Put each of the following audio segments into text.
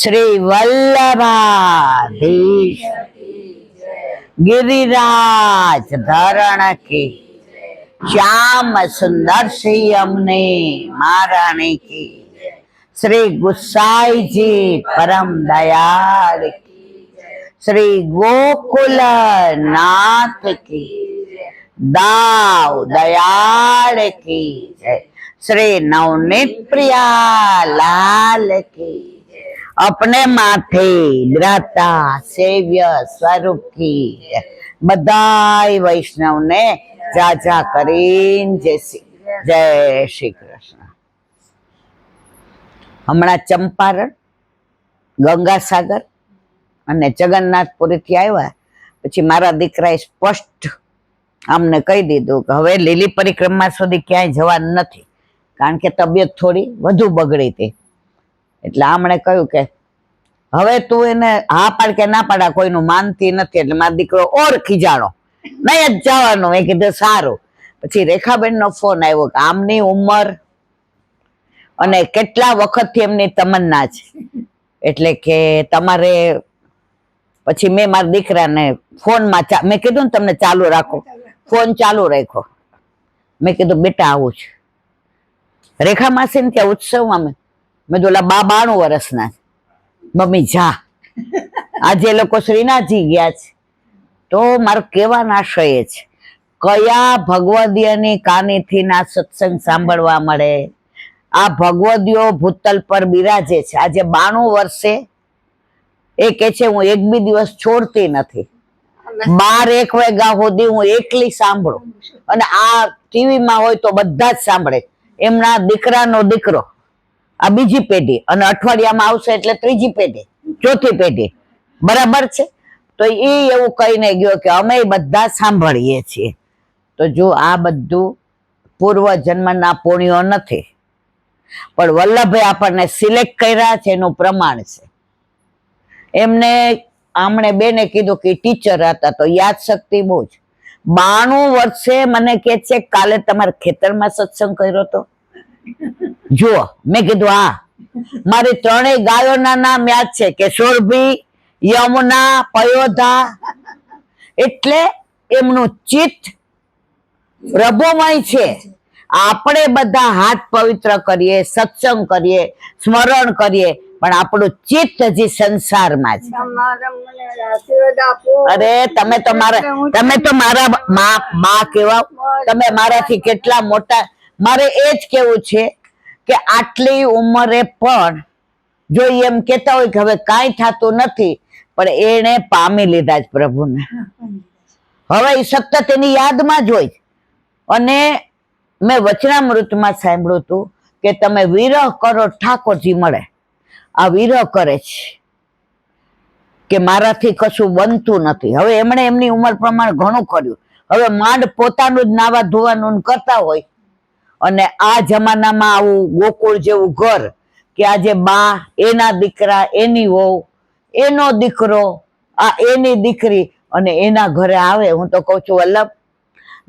श्री वल्लभाधीश गिरिराज धरण की श्याम सुंदर श्री यमुने महारानी की श्री गुसाई जी परम दयाल की श्री गोकुल नाथ की दाव दयाल की श्री नवनीत प्रिया लाल की अपने माथे ग्रहता सेव्य स्वरूप की बधाई वैष्णव ने जाजा करीन जय श्री कृष्ण। हमणा चंपारण गंगासागर અને જગન્નાથપુરીથી આવ્યા પછી મારા દીકરાએ સ્પષ્ટ અમને કહી દીધું કે હવે લીલી પરિક્રમા સુધી ક્યાંય જવાનું નથી, કારણ કે તબિયત થોડી વધુ બગડી હતી. એટલે આમણે કહ્યું કે હવે તું એને હા પાડ કે ના પાડા કોઈનું માનતી નથી. એટલે મારો દીકરો ઓર ખીજાણો, નહીં જ જવાનું. મેં કીધું સારું. પછી રેખાબેનનો ફોન આવ્યો કે આમની ઉંમર અને કેટલા વખતથી એમની તમન્ના છે, એટલે કે તમારે. પછી મેં મારા દીકરાને ફોનમાં મેં કીધું ને તમને ચાલુ રાખો, ફોન ચાલુ રાખ્યો. મેં કીધું બેટા આવું છે રેખા માસી ને ત્યાં ઉત્સવમાં. મેં ઓલા બા 92 વર્ષના છે. મમ્મી જા, આજે એ લોકો શ્રીનાથજી ગયા છે. તો મારો કહેવાનો આશય છે, કયા ભગવદીયની કાનીથી ના સત્સંગ સાંભળવા મળે. આ ભગવદીઓ ભૂતલ પર બિરાજે છે. આજે 92 વર્ષે એ કે છે હું એક બી દિવસ છોડતી નથી. 12-1 વાગ્યા સુધી હું એકલી સાંભળું, અને આ ટીવીમાં હોય તો બધા જ સાંભળે. એમના દીકરાનો દીકરો આ બીજી પેઢી, અને અઠવાડિયામાં આવશે એટલે ત્રીજી પેઢી, ચોથી પેઢી. બરાબર છે. તો એ એવું કહીને ગયો કે અમે બધા સાંભળીએ છીએ. તો જો આ બધું પૂર્વ જન્મના પુણ્યો નથી, પણ વલ્લભે આપણને સિલેક્ટ કર્યા છે એનું પ્રમાણ છે. એમને આમણે બેને કીધું કે ટીચર હતા તો યાદ શક્તિ બહુ જ. 92 વર્ષે મને કે છે કાલે તમારા ખેતરમાં સત્સંગ કર્યો તો જુઓ. મેં કીધું હા. મારી 3 ગાયોના નામ યાદ છે, કિશોરભી, યમુના, પયોધા. એટલે એમનું ચિત્ત પ્રભુમય છે. આપણે બધા હાથ પવિત્ર કરીએ, સત્સંગ કરીએ, સ્મરણ કરીએ, પણ આપણું ચિત્ત હજી સંસારમાં છે. અરે તમે તો મારા બા કેવા, તમે મારાથી કેટલા મોટા. મારે એ જ કેવું છે કે આટલી ઉંમરે પણ જો એમ કેતા હોય કે હવે કાંઈ થતું નથી, પણ એને પામી લીધા જ પ્રભુને. હવે એ સતત એની યાદમાં જ હોય. અને મેં વચનામૃતમાં સાંભળ્યું હતું કે તમે વિરહ કરો ઠાકોરજી મળે. આ વિરહ કરે છે કે મારાથી કશું બનતું નથી. હવે એમણે એમની ઉંમર પ્રમાણે ઘણું કર્યું. હવે માંડ પોતાનું જ નાવા ધોવાનું કરતા હોય, અને આ જમાનામાં આવું ગોકુળ જેવું ઘર કે આજે બા, એના દીકરા, એની વહુ, એનો દીકરો, આ એની દીકરી, અને એના ઘરે આવે. હું તો કઉ છું વલ્લભ,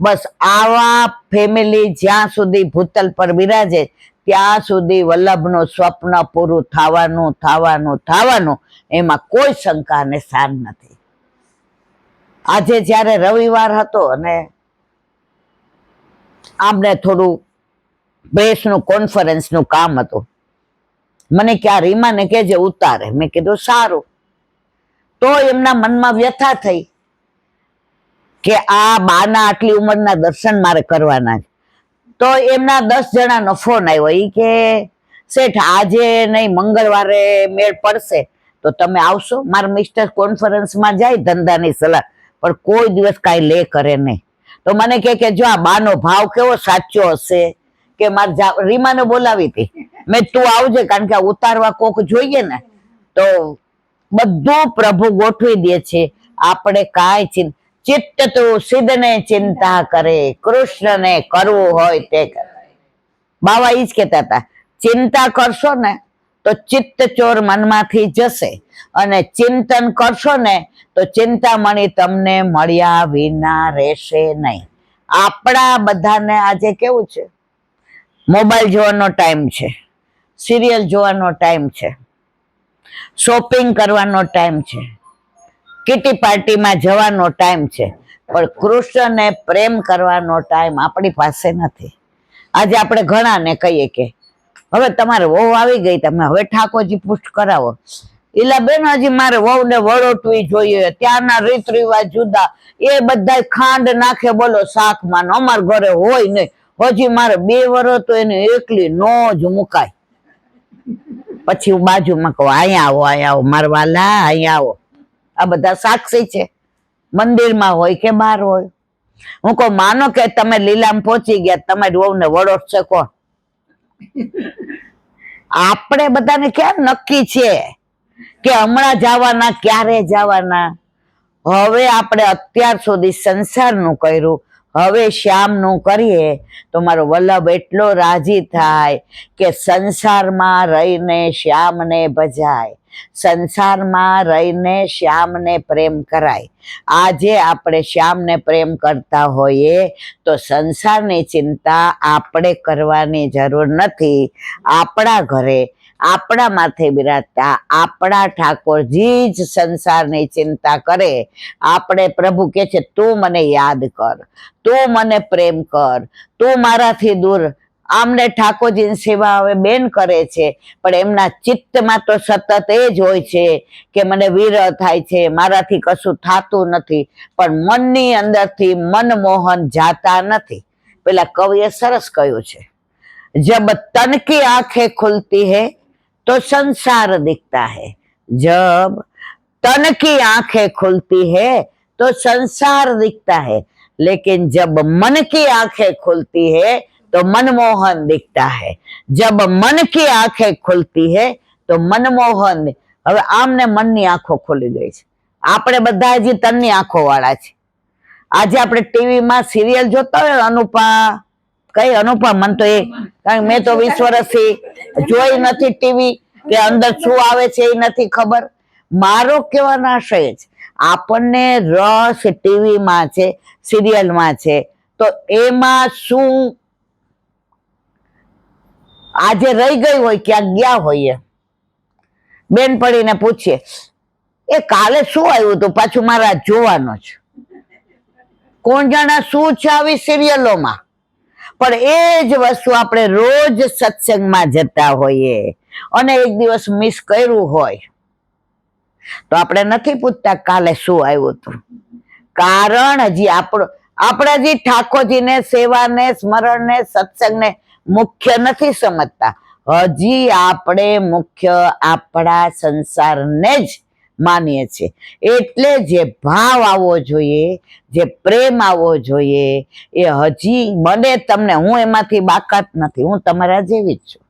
બસ આવા ફેમિલી જ્યાં સુધી ભૂતલ પર બિરાજે ત્યાં સુધી વલ્લભનું સ્વપ્ન પૂરું થવાનું. એમાં કોઈ શંકા અને સાર નથી. આજે જ્યારે રવિવાર હતો અને આમને થોડું પ્રેસનું કોન્ફરન્સનું કામ હતું, મને કે આ રીમાને કેજે ઉતારે. મેં કીધું સારું. તો એમના મનમાં વ્યથા થઈ કે આ બાના આટલી ઉંમરના દર્શન મારે કરવાના છે. તો એમના 10 જણાનો ફોન આવ્યો. એ કે શેઠ આજે નહીં, મંગળવારે મેળ પડશે તો તમે આવશો? મારા મિસ્ટર કોન્ફરન્સમાં જાય ધંધાની સલાહ, પણ કોઈ દિવસ કાંઈ લે કરે નહીં. તો મને કે જો આ બાનો ભાવ કેવો સાચો હશે કે મારે રીમાને બોલાવી હતી. મેં તું આવજે, કારણ કે આ ઉતારવા કોક જોઈએ ને. તો બધું પ્રભુ ગોઠવી દે છે. આપણે કાંઈ ચિત્ત તું સિદ્ધને ચિંતા કરે, કૃષ્ણને કરવું હોય તે કરે. બાવા ઈ જ કહેતા હતા, ચિંતા કરશો ને તો ચિત્ત ચોર મનમાંથી જશે, અને ચિંતન કરશો ને તો ચિંતામણી તમને મળ્યા વિના રહેશે નહીં. આપણા બધાને આજે કેવું છે, મોબાઈલ જોવાનો ટાઈમ છે, સિરિયલ જોવાનો ટાઈમ છે, શોપિંગ કરવાનો ટાઈમ છે, કિટી પાર્ટીમાં જવાનો ટાઈમ છે, પણ કૃષ્ણને પ્રેમ કરવાનો ટાઈમ આપણી પાસે નથી. આજે આપણે ઘણાને કહીએ કે હવે તમારે વહુ આવી ગઈ, તમે હવે ઠાકોરજી પુષ્ટ કરાવો. એલા બેન, હજી મારે વહુ ને વળોટવી જોઈએ, ત્યાંના રીત રિવાજ જુદા, એ બધા ખાંડ નાખે બોલો શાકમાં, અમાર ઘરે હોય નહીં. હજી મારે 2 વર્ષ તો એને એકલી નો જ મુકાય. પછી હું બાજુમાં કહું, અહીંયા આવો મારા વાલા, અહીંયા આવો. આ બધા સાક્ષી છે, મંદિરમાં હોય કે બહાર હોય. હું કહું, માનો કે તમે લીલામ પહોંચી ગયા, તમારી વહુને વળોટશે કોણ? આપણે બધાને ક્યાં નક્કી છે કે હમણાં જવાના, ક્યારે જવાના? હવે આપણે અત્યાર સુધી સંસારનું કર્યું, હવે શ્યામનું કરીએ તો મારો વલ્લભ એટલો રાજી થાય કે સંસારમાં રહીને શ્યામને ભજાય, સંસારમાં રહીને શ્યામને પ્રેમ કરાય. આજે આપણે શ્યામને પ્રેમ કરતા હોઈએ તો સંસારની ચિંતા આપણે કરવાની જરૂર નથી. આપણા ઘરે આપણા માથે બિરાજતા આપણા ઠાકોરજી જ સંસારની ચિંતા કરે. આપણે પ્રભુ કે છે, તું મને યાદ કર, તું મને પ્રેમ કર, તું મારાથી દૂર. આમને ઠાકોરજીની સેવા હવે બેન કરે છે, પણ એમના ચિત્તમાં તો સતત એ જ હોય છે કે મને વિરહ થાય છે, મારાથી કશું થાતું નથી, પણ મનની અંદરથી મનમોહન જાતા નથી. પેલા કવિએ સરસ કહ્યું છે, જબ તન કી આંखें खुलती है तो संसार दिखता है, जब तन की आंखें खुलती है तो संसार दिखता है, लेकिन जब मन की आंखें खुलती है तो मनमोहन दिखता है, जब मन की आंखें खुलती है तो मनमोहन. હવે આમને મનની આંખો ખુલી ગઈ છે, આપણે બધા હજી તનની આંખો વાળા છે. આજે આપણે ટીવીમાં સિરિયલ જોતા હોય, અનુપા મન તો એ, કારણ મેં તો 20 વર્ષથી જોઈ નથી ટીવી, કે અંદર શું આવે છે એ નથી ખબર. મારો કહેવાનો આશય જ, આપણને રસ ટીવીમાં છે, સિરિયલમાં છે, તો એમાં શું આજે રહી ગઈ હોય, ક્યાંક ગયા હોઈએ, બેનપણીને પૂછીએ, એ કાલે શું આવ્યું હતું, પાછું મારા જોવાનો છે. કોણ જાણે શું છે આવી સિરિયલોમાં. પણ એ જ વસ્તુ આપણે રોજ સત્સંગમાં જતા હોઈએ અને એક દિવસ મિસ કર્યું હોય તો આપણે નથી પૂછતા કાલે શું આવ્યું હતું. કારણ હજી આપણે હજી ઠાકોરજીને, સેવાને, સ્મરણને, સત્સંગને મુખ્ય નથી સમજતા. હજી આપણે મુખ્ય આપણા સંસારને જ માનીએ છીએ. એટલે જે ભાવ આવવો જોઈએ, જે પ્રેમ આવવો જોઈએ, એ હજી મને તમને, હું એમાંથી બાકાત નથી, હું તમારા જેવી જ છું.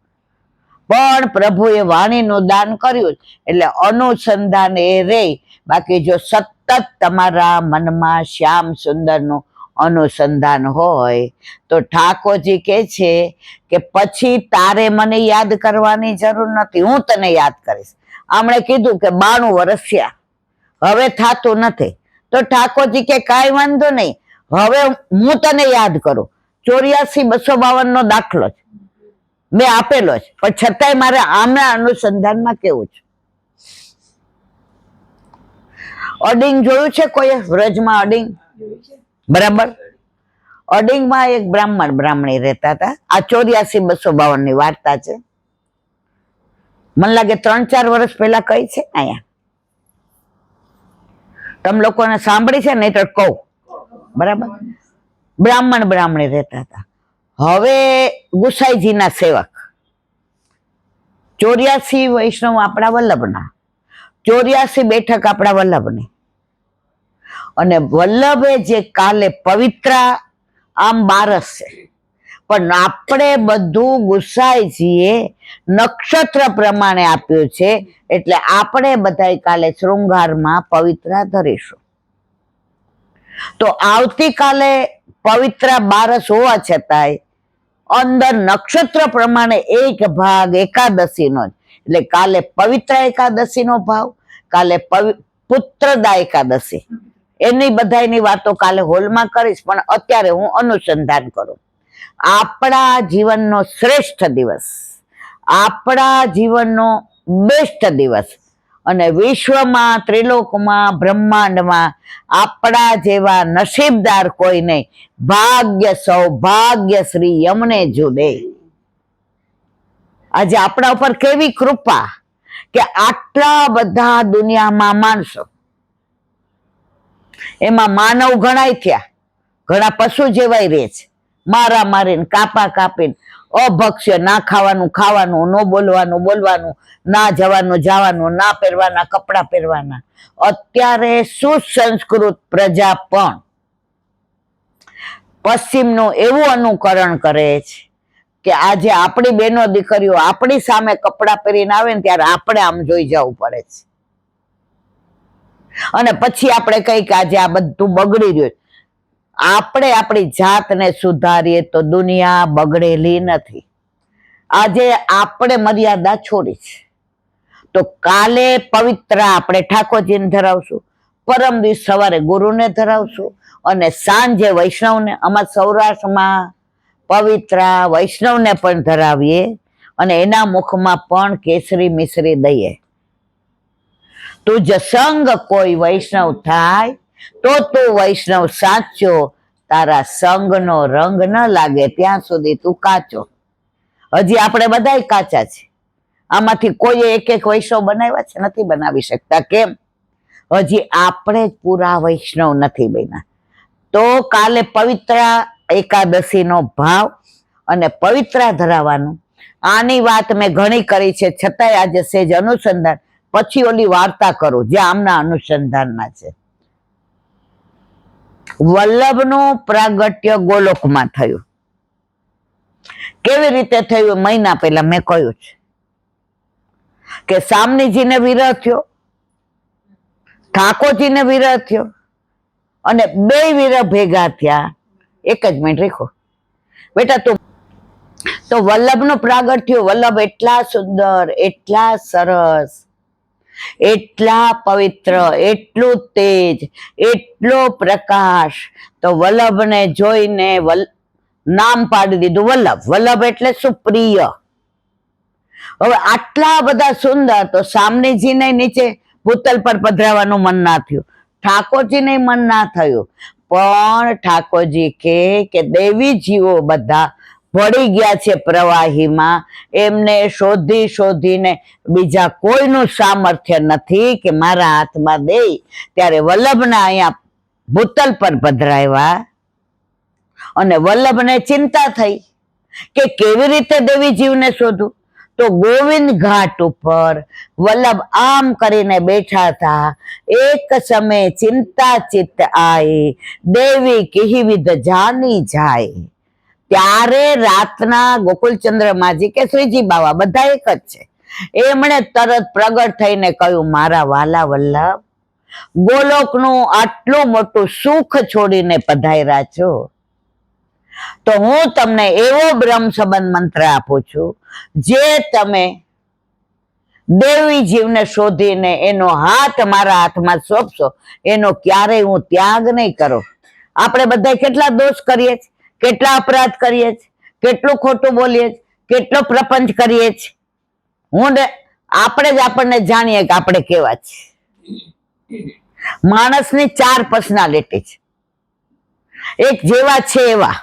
પણ પ્રભુએ વાણીનું દાન કર્યું એટલે અનુસંધાન એ રે. બાકી જો સતત તમારા મનમાં શ્યામ સુંદરનું અનુસંધાન હોય તો ઠાકોરજી કહે છે કે પછી તારે મને યાદ કરવાની જરૂર નથી, હું તને યાદ કરીશ. આમણે કીધું કે 92 વર્ષ થયા, હવે થાતું નથી, તો ઠાકોરજી કે કાંઈ વાંધો નહીં, હવે હું તને યાદ કરું. 84,252 નો દાખલો છે, મેં આપેલો છે, પણ છતાંય મારે આમના અનુસંધાનમાં કેવું છે. અડિંગ જોયું છે કોઈએ? વ્રજમાં અડિંગ, બરાબર. અડિંગમાં એક બ્રાહ્મણી રહેતા હતા. આ 84,252 ની વાર્તા છે. મને લાગે 3-4 વર્ષ પહેલા કઈ છે અહીંયા, તમે લોકોને સાંભળી છે નહીં તો કહું, બરાબર. બ્રાહ્મણી રહેતા હતા. હવે ગુસાઈજીના સેવક, 84 વૈષ્ણવ આપણા વલ્લભના, 84 બેઠક આપણા વલ્લભની. અને વલ્લભે જે કાલે પવિત્ર આમ બારસ છે, પણ આપણે બધું ગુસાઈજીએ નક્ષત્ર પ્રમાણે આપ્યું છે, એટલે આપણે બધા કાલે શૃંગારમાં પવિત્ર ધરીશું. તો આવતીકાલે પવિત્ર બારસ હોવા છતાંય અંદર નક્ષત્ર પ્રમાણે એક ભાગ એકાદશીનો જ, એટલે કાલે પવિત્ર એકાદશીનો ભાવ, કાલે પુત્રદા એકાદશી, એની બધાની વાતો કાલે હોલમાં કરીશ. પણ અત્યારે હું અનુસંધાન કરું. આપણા જીવનનો શ્રેષ્ઠ દિવસ, આપણા જીવનનો બેસ્ટ દિવસ અને વિશ્વમાં, ત્રિલોકમાં, બ્રહ્માંડમાં આપણા જેવા નસીબદાર કોઈ નહીં. ભાગ્ય સૌભાગ્ય શ્રી યમને જુદે. આજે આપણા ઉપર કેવી કૃપા કે આટલા બધા દુનિયામાં માણસો, એમાં માનવ ઘણાય થયા, ઘણા પશુ જેવાય રહે છે, મારા મારીને, કાપા કાપીને, અભક્ષ્ય, ના ખાવાનું ખાવાનું, ન બોલવાનું બોલવાનું, ના જવાનું જવાનું, ના પહેરવાના કપડા પહેરવાના. અત્યારે સુસંસ્કૃત પ્રજા પણ પશ્ચિમનું એવું અનુકરણ કરે છે કે આજે આપણી બહેનો દીકરીઓ આપણી સામે કપડા પહેરીને આવે ને ત્યારે આપણે આમ જોઈ જવું પડે છે. અને પછી આપણે કઈ કે આજે આ બધું બગડી રહ્યું. આપણે આપણી જાતને સુધારીએ તો દુનિયા બગડેલી નથી. આજે આપણે મર્યાદા છોડી છે. તો કાલે પવિત્ર આપણે ઠાકોરજીને ધરાવશું, પરમ દિવસ સવારે ગુરુને ધરાવશું, અને સાંજે વૈષ્ણવને, અમારા સૌરાષ્ટ્રમાં પવિત્ર વૈષ્ણવને પણ ધરાવીએ અને એના મુખમાં પણ કેસરી મિશ્રી દઈએ. તુજ સંગ કોઈ વૈષ્ણવ થાય તો તું વૈષ્ણવ સાચો, તારા સંગનો રંગ ન લાગે ત્યાં સુધી તું કાચો. હજી આપણે બધાય કાચા છે. આમાંથી કોઈ એક એક વૈષ્ણવ બનાવ્યા છે? નથી બનાવી શકતા. કેમ? હજી આપણે જ પૂરા વૈષ્ણવ નથી બન્યા. તો કાલે પવિત્ર એકાદશીનો ભાવ અને પવિત્ર ધરાવવાનું, આની વાત મેં ઘણી કરી છે, છતાંય આજે સેજ અનુસંધાન, પછી ઓલી વાર્તા કરું જે આમના અનુસંધાનમાં છે. વલ્લભનું પ્રાગટ્ય ગોલોકમાં થયું. કેવી રીતે થયું? મહિના પહેલા મેં કહ્યું છે કે સામનીજીને વિરહ થયો, ઠાકોરજીને વિરહ થયો, અને બે વિરહ ભેગા થયા. એક જ મિનિટ રીખો બેટા. તો વલ્લભનું પ્રાગટ્ય થયું. વલ્લભ એટલા સુંદર, એટલા સરસ, એટલા પવિત્ર, એટલું તેજ, એટલો પ્રકાશ. તો વલ્લભને જોઈને નામ પાડી દીધું વલ્લભ. વલ્લભ એટલે સુપ્રિય. હવે આટલા બધા સુંદર, તો સામનેજીને નીચે ભૂતલ પર પધરાવાનું મન ના થયું, ઠાકોરજીને મન ના થયું. પણ ઠાકોરજી કે દેવી જીવો બધા ભળી ગયા છે પ્રવાહીમાં, એમને શોધી શોધીને બીજા કોઈનું સામર્થ્ય નથી કે મારા હાથમાં દે. ત્યારે વલ્લભના અહીંયા ભૂતલ પર પધરાવ્યા. અને વલ્લભને ચિંતા થઈ કે કેવી રીતે દેવી જીવને શોધું. તો ગોવિંદ ઘાટ ઉપર વલ્લભ આમ કરીને બેઠા હતા. એક સમય ચિંતા ચિત્ત આઈ, દેવી કહી વિધ જાની જાય. ત્યારે રાતના ગોકુલચંદ્ર માજી કે શ્રીજી બાવા બધા એક જ છે, એમણે તરત પ્રગટ થઈને કહ્યું, મારા વાલા વલ્લભ, ગોલોકનું આટલું મોટું સુખ છોડીને પધાર્યા છો, તો હું તમને એવો બ્રહ્મ સંબંધ મંત્ર આપું છું, જે તમે દેવી જીવને શોધીને એનો હાથ મારા હાથમાં સોંપશો, એનો ક્યારેય હું ત્યાગ નહીં કરું. આપણે બધા કેટલા દોષ કરીએ છીએ, કેટલા અપરાધ કરીએ છીએ, કેટલું ખોટું બોલીએ છીએ, કેટલો પ્રપંચ કરીએ છીએ. આપણે જ આપણને જાણીએ કે આપણે કેવા છીએ. માણસની 4 પર્સનાલિટી છે. એક જેવા છે એવા.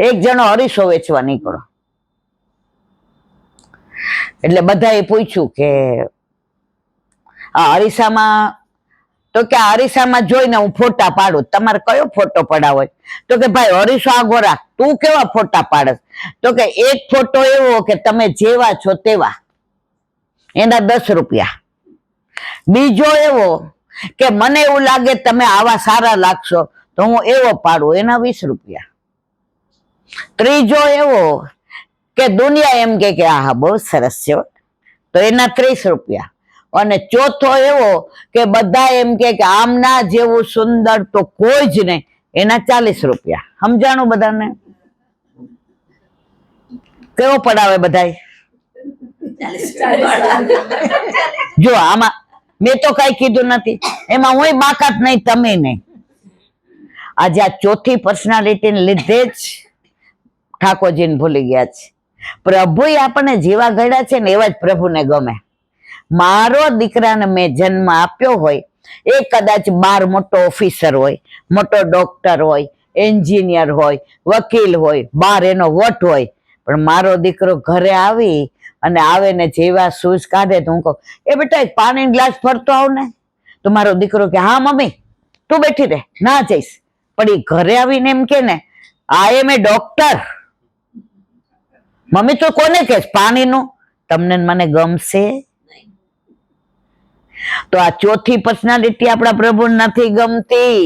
એક જણો હરીસો વેચવા નીકળો, એટલે બધાએ પૂછ્યું કે આ અરીસામાં, તો કે અરીસામાં જોઈને હું ફોટા પાડું, તમારે કયો ફોટો પડાવો? તો કે ભાઈ અરીસો આગો રાખ, તું કેવા ફોટા પાડસ? તો કે એક ફોટો એવો કે તમે જેવા છો તેવા, એના 10 રૂપિયા. બીજો એવો કે મને એવું લાગે તમે આવા સારા લાગશો તો હું એવો પાડું, એના 20 રૂપિયા. ત્રીજો એવો કે દુનિયા એમ કે આ બહુ સરસ છે, તો એના 30 રૂપિયા. અને ચોથો એવો કે બધા એમ કે આમના જેવું સુંદર તો કોઈ જ નહીં, એના 40 રૂપિયા. સમજાણું બધાને? કેવો પડાવે બધાય? જો આમાં મેં તો કઈ કીધું નથી, એમાં હું બાકાત નહીં, તમે નહીં. આજે આ ચોથી પર્સનાલિટીને લીધે જ ઠાકોરજીને ભૂલી ગયા છે. પ્રભુ આપણને જેવા ગળ્યા છે ને એવા જ પ્રભુને ગમે. મારો દીકરાને મેં જન્મ આપ્યો હોય, એ કદાચ બાર મોટો ઓફિસર હોય, મોટો ડોક્ટર હોય, એન્જિનિયર હોય, વકીલ હોય, બાર એનો વટ હોય, પણ મારો દીકરો ઘરે આવી અને આવે ને જેવા શૂઝ કાઢે તો હું કહું, એ બેટા એક પાણી ગ્લાસ ભરતો આવ ને, તો મારો દીકરો કે હા મમ્મી તું બેઠી રહે, ના જઈશ. પણ એ ઘરે આવીને એમ કે ને, આઈ એમ એ ડોક્ટર, મમ્મી તું કોને કહેશ પાણીનું, તમને ને મને ગમશે? તો આ ચોથી પર્સનાલિટી આપણા પ્રભુ નથી ગમતી.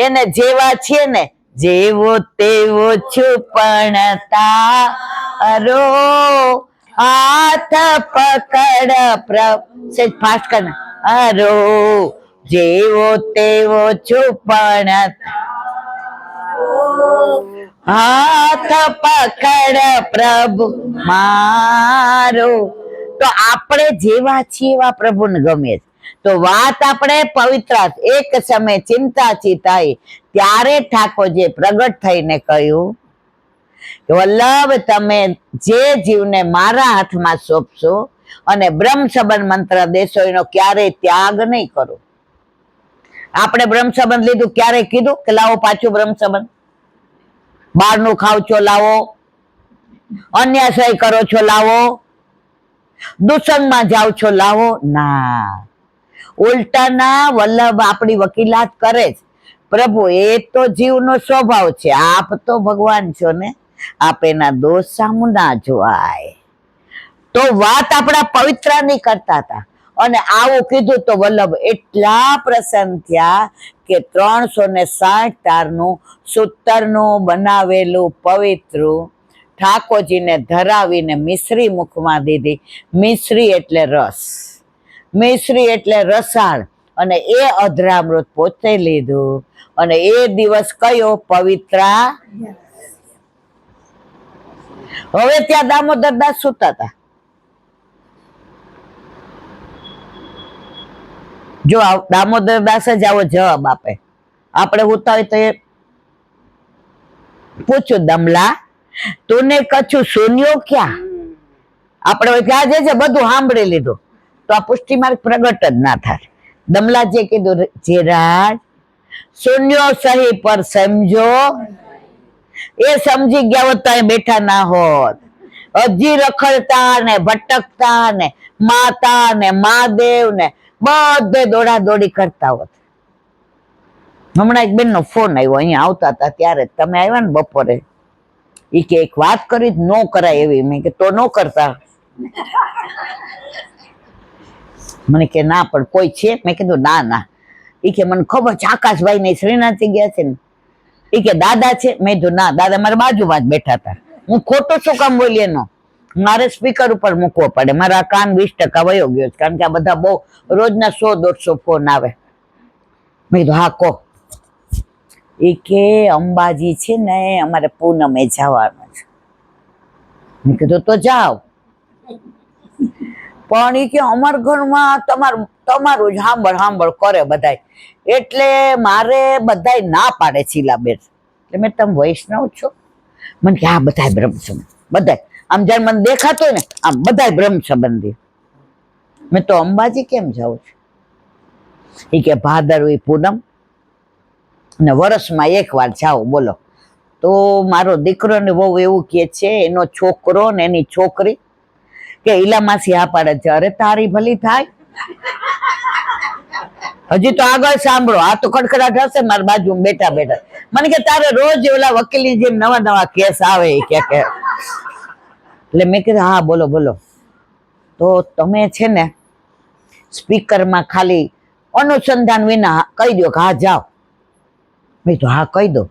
એને જેવા છીએ ને, જેવો તેવો છુપણ તારો, હાથ પકડ પ્રભુ, સેજ ફાસ્ટ કર, અરો જેવો તેવો છુપણ હાથ પકડ પ્રભુ મારો. તો આપણે જેવા છીએ એવા પ્રભુને ગમે છે. તો વાત આપણે પવિત્ર, એક સમય ચિંતાથી થઈ ત્યારે ઠાકોરજીએ પ્રગટ થઈને કહ્યું કે વલ્લભ તમે જે જીવને મારા હાથમાં સોંપશો અને બ્રહ્મ સંબંધ મંત્ર દેશો એનો ક્યારેય ત્યાગ નહીં કરો. આપણે બ્રહ્મ સંબંધ લીધું, ક્યારે કીધું કે લાવો પાછું બ્રહ્મ સંબંધ? બહારનું ખાવ છો લાવો, અન્યાય કરો છો લાવો, દૂષણમાં જાઓ છો લાવો, ના. ઉલટાના વલ્લભ આપણી વકીલાત કરે છે. પ્રભુ એ તો જીવનો સ્વભાવ છે, આપ તો ભગવાન છો ને, આપ એના દોષ સામું ના જોવાય. તો વાત આપણા પવિત્રની કરતા હતા અને આવું કીધું તો વલ્લભ એટલા પ્રસન્ન થયા કે 360 તારનું સૂતરનું બનાવેલું પવિત્ર ઠાકોરજીને ધરાવીને મિશ્રી મુખમાં દીધી. મિશ્રી એટલે રસ, મિશ્રી એટલે રસાળ, અને એ અધરામૃત પોતે લીધું અને એ દિવસ કયો? પવિત્રા. હવે ત્યાં દામોદર દાસ સૂતા હતા. જો દામોદર દાસ જ આવો જવાબ આપે. આપણે હોતા હોય તો એ પૂછું, દમલા તુને કછું સુન્યો ક્યાં? આપણે હોય ત્યાં જે છે બધું સાંભળી લીધું, તો આ પુષ્ટિ માર્ગ પ્રગટ જ ના થાય. દમલા જે કીધું, જે રાજ સુન્યો સહી પર સમજો, એ સમજી ગયા હોત તો અહીં બેઠા ના હોત. હજી રખડતા ને ભટકતા ને માતા ને મહાદેવ ને બધે દોડા દોડી કરતા હોત. હમણાં એક બેન નો ફોન આવ્યો, અહીંયા આવતા હતા ત્યારે, તમે આવ્યા ને બપોરે, એ કે એક વાત કરી ન કરાય એવી. મેં કે તો ન કરતા. મને કે ના પણ કોઈ છે? મેં કીધું ના ના. એ કે મને ખબર છે આકાશભાઈ ને શ્રીનાથજી ગયા છે ને. એ કે દાદા છે? મેં કીધું ના, દાદા મારા બાજુમાં જ બેઠા હતા. હું ખોટો શું કામ બોલી એનો? મારે સ્પીકર ઉપર મૂકવો પડે, મારા કાન 20% વયો ગયો છે, કારણ કે આ બધા બહુ રોજના 100-150 ફોન આવે. મેં કીધું હા કહો. એ કે અંબાજી છે ને અમારે પૂનમે જવાનું છે. મેં કીધું તો જાઓ. પણ એ કે અમાર ઘરમાં તમારું જ સાંભળ કરે બધાય, એટલે મારે બધાય ના પાડે શીલાબેન. એટલે મેં તમે વૈષ્ણવ છો? મને કે હા બધાય બ્રહ્મ સંબંધ, બધાય. આમ જયારે મને દેખાતો હોય ને આમ બધાય બ્રહ્મ સંબંધી. મેં તો અંબાજી કેમ જાઉં છું? એ કે ભાદરવી પૂનમ ને વર્ષમાં એક વાર જાઓ. બોલો તો મારો દીકરો ને બહુ એવું કે છે, એનો છોકરો ને એની છોકરી કે ઈલામાસી આ પાડે છે, અરે તારી ભલી થાય. હજી તો આગળ સાંભળો, આ તો ખડખડાટ હશે મારી બાજુ બેઠા બેઠા. મને કે તારે રોજ ઓલા વકીલી જેમ નવા નવા કેસ આવે કે એટલે મેં કીધું હા બોલો બોલો. તો તમે છે ને સ્પીકરમાં ખાલી અનુસંધાન વિના કહી દો કે હા જાઓ. મેં તો હા કહી દો.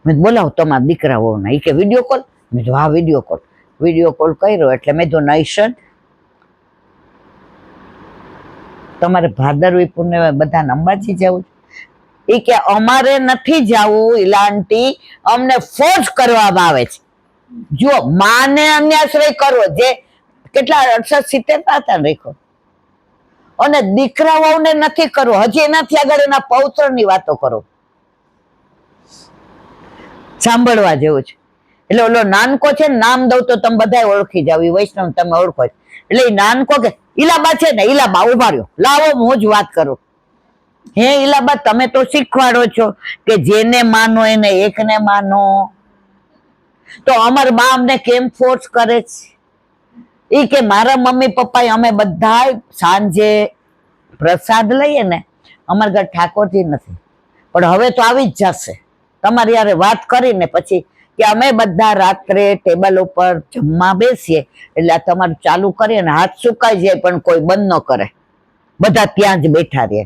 મેં બોલાવો તમારા દીકરા હોવ ને. એ કે વિડીયો કોલ? મેં તો હા વિડીયો કોલ. વિડીયો કોલ કર્યો એટલે મેં તો નૈશન તમારે ભાદરવી પૂર્ણિમા બધા અંબાજી જવું? એ કે અમારે નથી જવું ઇલાંટી, અમને ફોર્સ કરવામાં આવે છે. જો માને અન્યાશ્રય કરવો, જે કેટલા 68-70 હતા રેખો, અને દીકરાઓને નથી કરવો. હજી એનાથી આગળ એના પૌત્ર ની વાતો કરો, સાંભળવા જેવું છે. એટલે ઓલો નાનકો છે ને, નામ દઉં તો તમે બધા ઓળખી જાવ, એ વૈષ્ણવ તમે ઓળખો. એટલે એ નાનકો કે ઈલાબા છે ને, ઈલાબા ઉભા રહ્યો, લાવો હું જ વાત કરું. હે ઈલાબા, તમે તો શીખવાડો છો કે જેને માનો એને એકને માનો, તો અમાર બા અમને કેમ ફોર્સ કરે છે? ઈ કે મારા મમ્મી પપ્પા અમે બધા સાંજે પ્રસાદ લઈએ ને, અમારા ઘર ઠાકોરજી નથી, પણ હવે તો આવી જ જશે. તમારી યારે વાત કરીને પછી કે અમે બધા રાત્રે ટેબલ ઉપર જમવા બેસીએ, એટલે આ તમારું ચાલુ કરીએ ને હાથ સુકાઈ જાય પણ કોઈ બંધ ન કરે, બધા ત્યાં જ બેઠા રહે.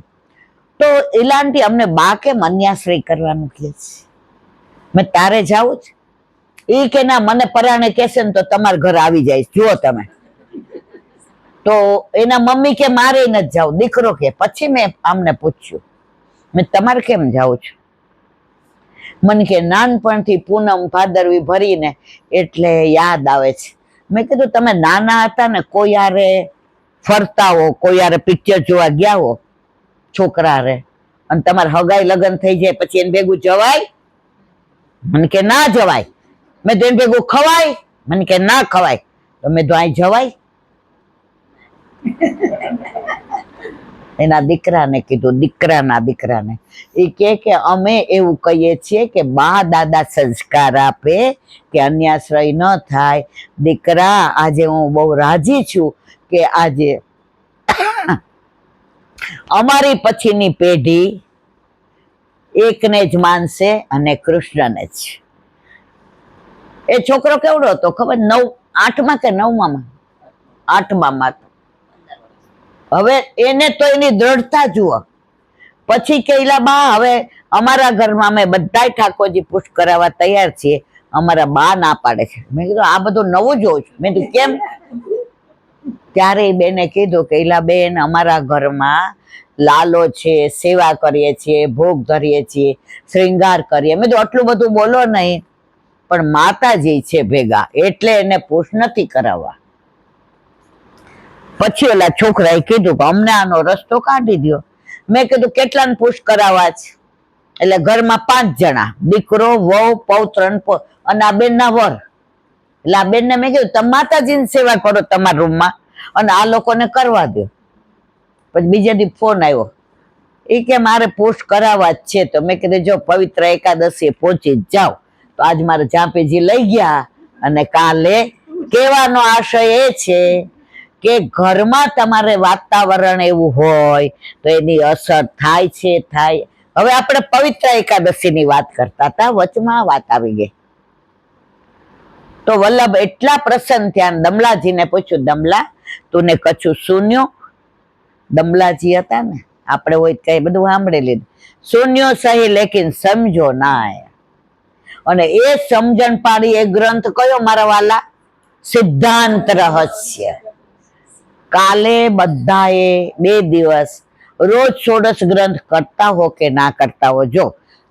તો એલાંટી અમને બા કેમ અન્યાશ્રય કરવાનું કહે છે? મેં તારે જાવું જ? ઈ કે ના, મને પરાણે કહેશે ને તો તમારા ઘર આવી જાય, જુઓ તમે. તો એના મમ્મી કે મારે નથી જાવું. દીકરો કે, પછી મેં આમને પૂછ્યું, મેં તમારે કેમ જાવું છું? મને કે નાનપણથી પૂનમ ભાદરવી ભરીને એટલે યાદ આવે છે. મેં કીધું તમે નાના હતા ને કોઈ યારે ફરતા હો, કોઈ યારે પિક્ચર જોવા ગયા હો છોકરા રે, અને તમારે હગાઈ લગ્ન થઈ જાય પછી એને ભેગું જવાય? મને કે ના જવાય. મેં તો એને ભેગું ખવાય? મને કે ના ખવાય. તો મેં તો અહીં જવાય? એના દીકરાને કીધું, દીકરાના દીકરાને. એ કે અમે એવું કહીએ છીએ કે બા દાદા સંસ્કાર આપે કે અન્યાશ્રય ન થાય. દીકરા, આજે હું બહુ રાજી છું કે આજે અમારી પછીની પેઢી એકને જ માનશે અને કૃષ્ણને જ. એ છોકરો કેવડો હતો ખબર? 8મા કે 9મા? 8મા. હવે એને તો એની દ્રઢતા જુઓ. પછી કહેલા બા હવે અમારા ઘરમાં અમે બધા ઠાકોરજી પુષ્ટ કરાવવા તૈયાર છીએ, અમારા બા ના પાડે છે. મેં કીધું આ બધું નવું જોઉં છું. મેં કીધું કેમ? ત્યારે બેને કીધું કે ઈલા બેન, અમારા ઘરમાં લાલો છે, સેવા કરીએ છીએ, ભોગ ધરીએ છીએ, શ્રૃંગાર કરીએ. મેં કીધું આટલું બધું બોલો નહીં, પણ માતાજી છે ભેગા, એટલે એને પુષ્ટ નથી કરાવવા. પછી ઓલા છોકરાએ કીધું કે અમને આનો રસ્તો કાઢી દો. મેં કીધું કેટલાને પુષ્ટ કરાવવા છે? એટલે ઘરમાં 5 જણા, દીકરો, વહુ, પૌત્ર અને આ બેનના વર. એટલે આ બેનને મેં કીધું તમે માતાજીની સેવા કરો તમારા રૂમમાં, અને આ લોકોને કરવા દો. પછી બીજા દી ફોન આવ્યો, એ કે મારે પુષ્ટ કરાવવા જ છે. તો મેં કીધું જો પવિત્ર એકાદશી પહોંચી જ જાઓ. તો આજ મારે ઝાંપીજી લઈ ગયા, અને કાલે કહેવાનો આશય એ છે કે ઘરમાં તમારે વાતાવરણ એવું હોય તો એની અસર થાય છે, થાય. હવે આપણે પવિત્ર એકાદશીની વાત કરતા હતા, વચમાં વાત આવી ગઈ. તો વલ્લભ એટલા પ્રસન્ન થયા, દમલાજીને પૂછ્યું, દમલા તુને કછું સુન્યો? દમલાજી હતા ને, આપણે હોય કઈ બધું સાંભળી લીધું. સુન્યો સહી લેકિન સમજો ના. અને એ સમજણ પાડી એ ગ્રંથ કયો મારા વાલા? સિદ્ધાંત રહસ્ય. કાલે બધાએ 2 દિવસ રોજ 16 ગ્રંથ કરતા હો કે ના કરતા હો, જો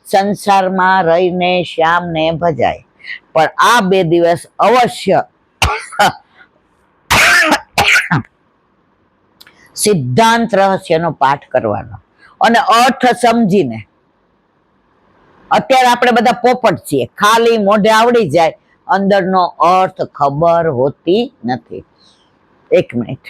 સંસારમાં રહીને શ્યામને ભજાય, પણ આ 2 દિવસ અવશ્ય સિદ્ધાંત રહસ્યનો પાઠ કરવાનો, અને અર્થ સમજીને. અત્યારે આપણે બધા પોપટ છીએ, ખાલી મોઢે આવડી જાય, અંદરનો અર્થ ખબર હોતી નથી. 1 મિનિટ.